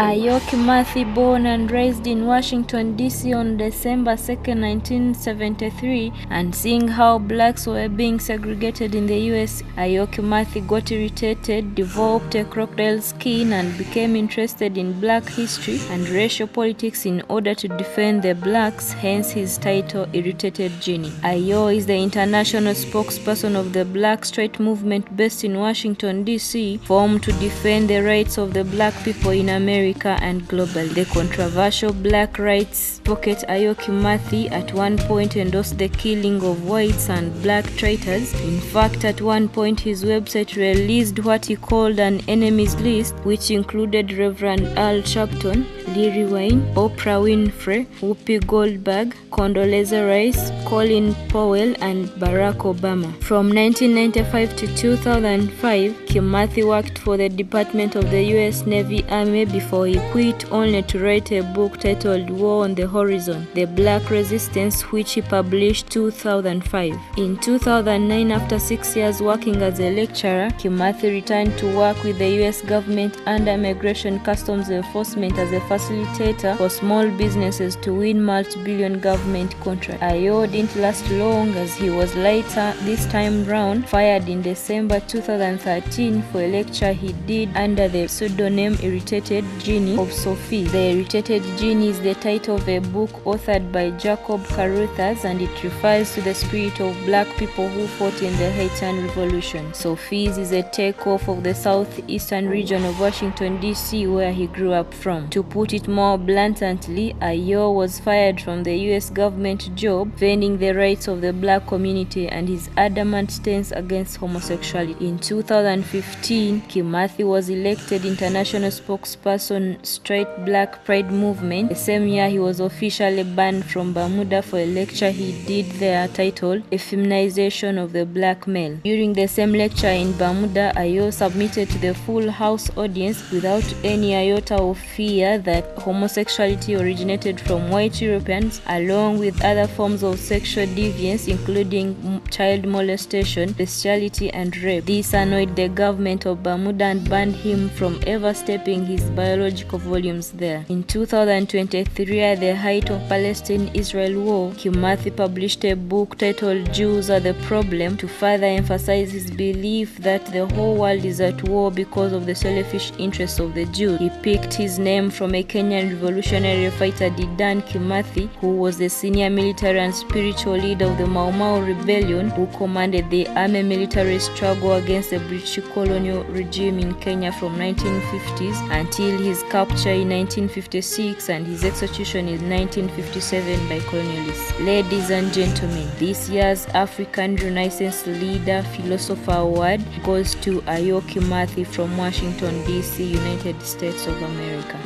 Ayo Kimathi, born and raised in Washington, D.C. on December 2, 1973, and seeing how blacks were being segregated in the U.S., Ayo Kimathi got irritated, developed a crocodile skin, and became interested in black history and racial politics in order to defend the blacks, hence his title, Irritated Genie. Ayo is the international spokesperson of the Black Straight Movement based in Washington, D.C., formed to defend the rights of the black people in America and global. The controversial black rights advocate Ayo Kimathi at one point endorsed the killing of whites and black traitors. In fact, at one point his website released what he called an enemies list, which included Reverend Al Sharpton, Lil Wayne, Oprah Winfrey, Whoopi Goldberg, Condoleezza Rice, Colin Powell, and Barack Obama. From 1995 to 2005, Kimathi worked for the Department of the U.S. Navy Army before he quit, only to write a book titled War on the Horizon: The Black Resistance, which he published 2005. In 2009, after 6 years working as a lecturer, Kimathi returned to work with the U.S. government under Immigration Customs Enforcement as a facilitator for small businesses to win multi-billion government contracts. Ayo didn't last long, as he was later, this time round, fired in December 2013 for a lecture he did under the pseudonym Irritated Genie of Sophie. The Irritated Genie is the title of a book authored by Jacob Carruthers, and it refers to the spirit of black people who fought in the Haitian Revolution. Sophie's is a takeoff of the southeastern region of Washington, D.C., where he grew up from. To put it more bluntly, Ayo was fired from the U.S. government job defending the rights of the black community and his adamant stance against homosexuality. In 2015, Kimathi was elected international spokesperson Straight Black Pride Movement. The same year, he was officially banned from Bermuda for a lecture he did there titled A Feminization of the Black Male. During the same lecture in Bermuda, Ayo submitted to the full House audience without any iota of fear that homosexuality originated from white Europeans, along with other forms of sexual deviance including child molestation, bestiality, and rape. This annoyed the government of Bermuda and banned him from ever stepping his biological volumes there. In 2023, at the height of Palestine-Israel war, Kimathi published a book titled Jews Are the Problem to further emphasize his belief that the whole world is at war because of the selfish interests of the Jews. He picked his name from a Kenyan revolutionary fighter, Dedan Kimathi, who was the senior military and spiritual leader of the Mau Mau rebellion, who commanded the army military struggle against the British colonial regime in Kenya from 1950s until his capture in 1956 and his execution in 1957 by colonialists. Ladies and gentlemen, this year's African Renaissance Leader Philosopher Award goes to Ayo Kimathi from Washington, D.C., United States of America.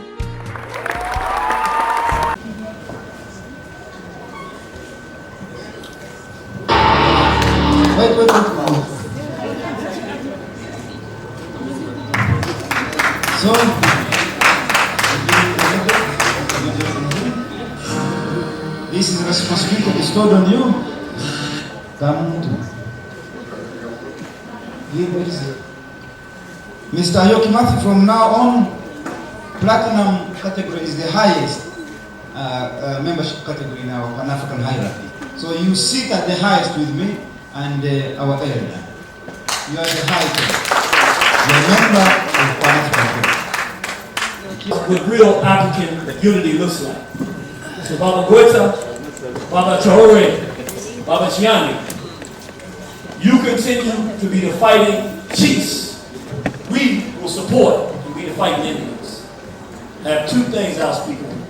Wait. So, this is responsibility bestowed on you. Come to Mr. Ayo Kimathi, from now on, platinum category is the highest membership category in our Pan-African hierarchy. So you sit at the highest with me and our area. You are the highest. You are a member of Pan-African. What real African unity looks like. So Baba Gweta, Baba Traore, Baba Chiani, you continue to be the fighting chiefs. We will support and be the fighting Indians. I have two things I'll speak on,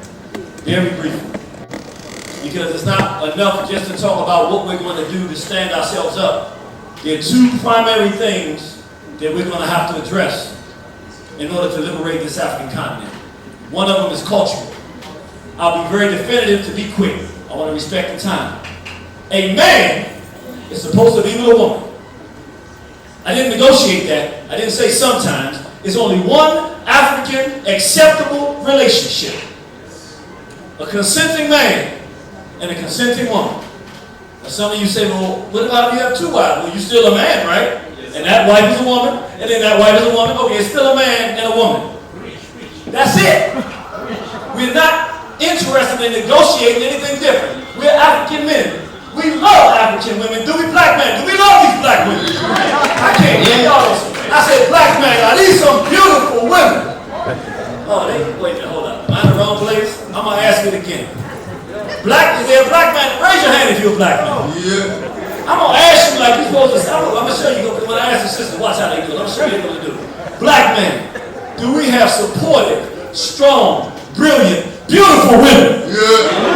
very briefly. Because it's not enough just to talk about what we're going to do to stand ourselves up. There are two primary things that we're going to have to address in order to liberate this African continent. One of them is cultural. I'll be very definitive to be quick. I want to respect the time. A man is supposed to be with a woman. I didn't negotiate that. I didn't say sometimes. It's only one African acceptable relationship. A consenting man and a consenting woman. Now some of you say, well, what about if you have two wives? Well, you're still a man, right? And that wife is a woman, and then that wife is a woman. Okay, it's still a man and a woman. That's it. We're not interested in negotiating anything different. We're African men. We love African women. Do we black men? Do we love these black women? I can't hear y'all. I said black men. Are these some beautiful women? Oh, wait a minute, hold up. Am I in the wrong place? I'm going to ask it again. Is there a black man? Raise your hand if you're a black man. Yeah. I'm going to ask you like you're supposed to. I'm going to show you. When I ask the sister, watch how they do it. I'm going to show you what to do. Black men, do we have supportive, strong, brilliant, beautiful women? Yeah.